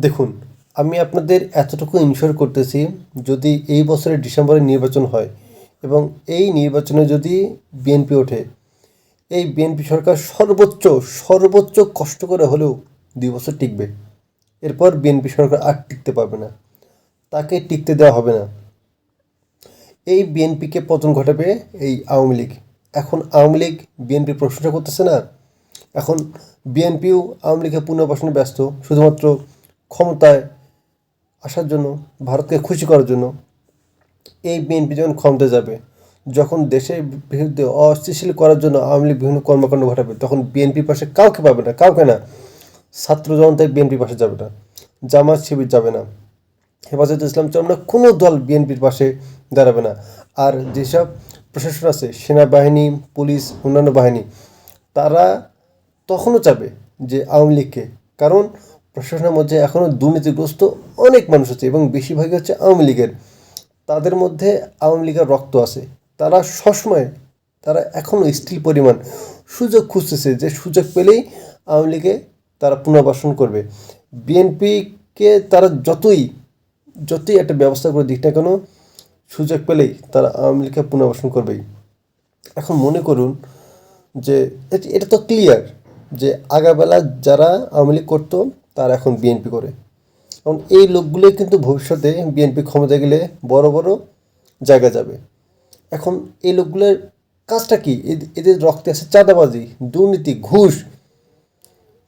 দেখুন, আমি আপনাদের এতটুকু ইনশিওর করতেছি, যদি এই বছরের ডিসেম্বরে নির্বাচন হয় এবং এই নির্বাচনে যদি বিএনপি ওঠে, এই বিএনপি সরকার সর্বোচ্চ কষ্ট করে হলেও 2 বছর টিকবে। এরপর বিএনপি সরকার আর টিকতে পারবে না, তাকে টিকতে দেওয়া হবে না। এই বিএনপিকে পতন ঘটাবে এই আওয়ামী লীগ। এখন আওয়ামী লীগ বিএনপির প্রশংসা করতেছে না, এখন বিএনপিও আওয়ামী লীগের পুনর্বাসনে ব্যস্ত, শুধুমাত্র ক্ষমতায় আসার জন্য, ভারতকে খুশি করার জন্য। এই বিএনপি যখন ক্ষমতায় যাবে, যখন দেশের বিরুদ্ধে অস্থিতিশীল করার জন্য আওয়ামী লীগ বিভিন্ন কর্মকাণ্ড ঘটাবে, তখন বিএনপির পাশে কাউকে পাবে না, কাউকে না। ছাত্র জনতাই বিএনপির পাশে যাবে না, জামাত শিবির যাবে না, হেফাজতে ইসলাম চরমনা কোনো দল বিএনপির পাশে দাঁড়াবে না। আর যেসব প্রশাসন আছে, সেনাবাহিনী, পুলিশ, অন্যান্য বাহিনী, তারা তখনও চাবে যে আওয়ামী লীগকে, কারণ প্রশাসনের মধ্যে এখনও দুর্নীতিগ্রস্ত অনেক মানুষ আছে এবং বেশিরভাগই হচ্ছে আওয়ামী লীগের। তাদের মধ্যে আওয়ামী লীগের রক্ত আছে। তারা সবসময়, তারা এখনও স্টিল পরিমাণ সুযোগ খুঁজতেছে যে সুযোগ পেলেই আওয়ামী লীগে তারা পুনর্বাসন করবে। বিএনপিকে তারা যতই একটা ব্যবস্থা করে দিক না কেন, সুযোগ পেলেই তারা আওয়ামী লীগকে পুনর্বাসন করবেই। এখন মনে করুন যে এটা তো ক্লিয়ার যে আগাবেলা যারা আওয়ামী লীগ করতো তারা এখন বিএনপি করে। এবং এই লোকগুলোই কিন্তু ভবিষ্যতে বিএনপি ক্ষমতায় গেলে বড় বড় জায়গা যাবে। এখন এই লোকগুলোর কাজটা কি? এদের রক্তে আছে চাঁদাবাজি, দুর্নীতি, ঘুষ।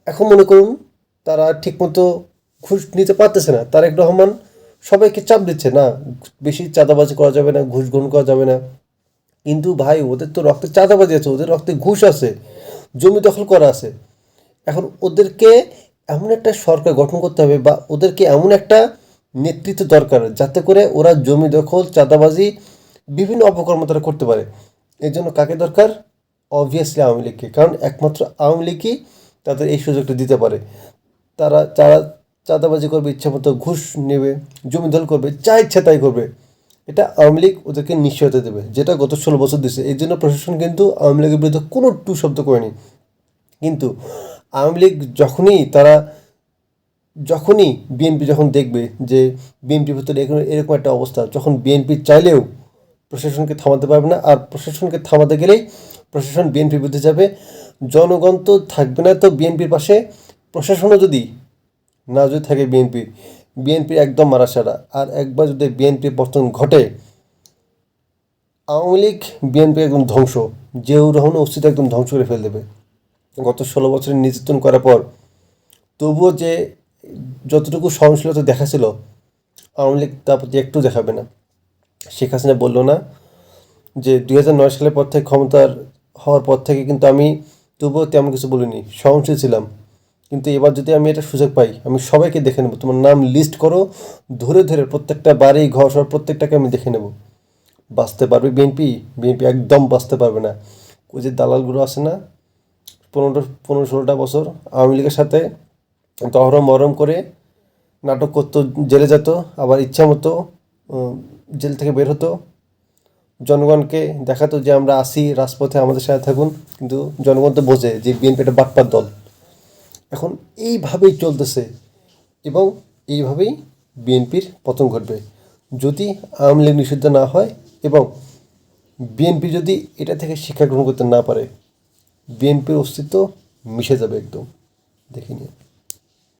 এখন মনে করুন তারা ঠিকমতো ঘুষ নিতে পারতেছে না, তারেক রহমান সবাইকে চাপ দিচ্ছে, না বেশি চাঁদাবাজি করা যাবে না, ঘুষ গ্রহণ করা যাবে না। কিন্তু ভাই, ওদের তো রক্তে চাঁদাবাজি আছে, ওদের রক্তে ঘুষ আছে, জমি দখল করা আছে। এখন ওদেরকে এমন একটা সরকার গঠন করতে হবে, বা ওদেরকে এমন একটা নেতৃত্ব দরকার যাতে করে ওরা জমি দখল, চাঁদাবাজি, বিভিন্ন অপকর্ম তারা করতে পারে। এর জন্য কাকে দরকার? অবভিয়াসলি আওয়ামী লীগকে, কারণ একমাত্র আওয়ামী লীগই তাদের এই সুযোগটা দিতে পারে। তারা যারা চাঁদাবাজি করবে, ইচ্ছা মতো ঘুষ নেবে, জমি দখল করবে, যা ইচ্ছা তাই করবে, এটা আওয়ামী লীগ ওদেরকে নিশ্চয়তা দেবে, যেটা গত 16 বছর দিচ্ছে। এই জন্য প্রশাসন কিন্তু আওয়ামী লীগের বিরুদ্ধে কোনো টু শব্দ করেনি। কিন্তু আওয়ামী লীগ যখনই বিএনপি যখন দেখবে যে বিএনপির ভিতরে এরকম একটা অবস্থা, যখন বিএনপি চাইলেও প্রশাসনকে থামাতে পারবে না, আর প্রশাসনকে থামাতে গেলেই প্রশাসন বিএনপির বিরুদ্ধে যাবে। জনগণ তো থাকবে না তো বিএনপির পাশে, প্রশাসনও যদি থাকে বিএনপি একদম মারাসারা। আর একবার যদি বিএনপির পতন ঘটে, আওয়ামী লীগ বিএনপি একদম ধ্বংস, জিয়াউর রহমানের অস্তিত্ব একদম ধ্বংস করে ফেলে দেবে। গত 16 বছরের নির্যাতন করার পর তবুও যে যতটুকু সহনশীলতা দেখাছিল, আওয়ামী লীগ তার প্রতি একটু দেখাবে না। শেখ হাসিনা বলল না যে 2009 সালের পর থেকে ক্ষমতার হওয়ার পর থেকে কিন্তু আমি তবুও তেমন কিছু বলিনি, সহনশীল ছিলাম, কিন্তু এবার যদি আমি এটা সুযোগ পাই, আমি সবাইকে দেখে নেব, তোমার নাম লিস্ট করো, ধরে ধরে প্রত্যেকটা বাড়ি ঘর সব প্রত্যেকটাকে আমি দেখে নেব। বাঁচতে পারবে বিএনপি? বিএনপি একদম বাঁচতে পারবে না। ওই যে দালালগুলো আছে না, 15-16টা বছর আওয়ামী লীগের সাথে দহরম মহরম করে নাটক করতো, জেলে যেত, আবার ইচ্ছা মতো জেল থেকে বের হতো, জনগণকে দেখাতো যে আমরা আসি রাজপথে, আমাদের সাথে থাকুন। কিন্তু জনগণ তো বোঝে যে বিএনপি একটা বাটপার দল। এখন এইভাবেই চলতেছে এবং এইভাবেই বিএনপির পতন ঘটবে যদি আওয়ামী লীগ নিষিদ্ধ না হয় এবং বিএনপি যদি এটা থেকে শিক্ষা গ্রহণ করতে না পারে। বিএনপির অস্তিত্ব মিশে যাবে একদম, দেখে নিয়ে।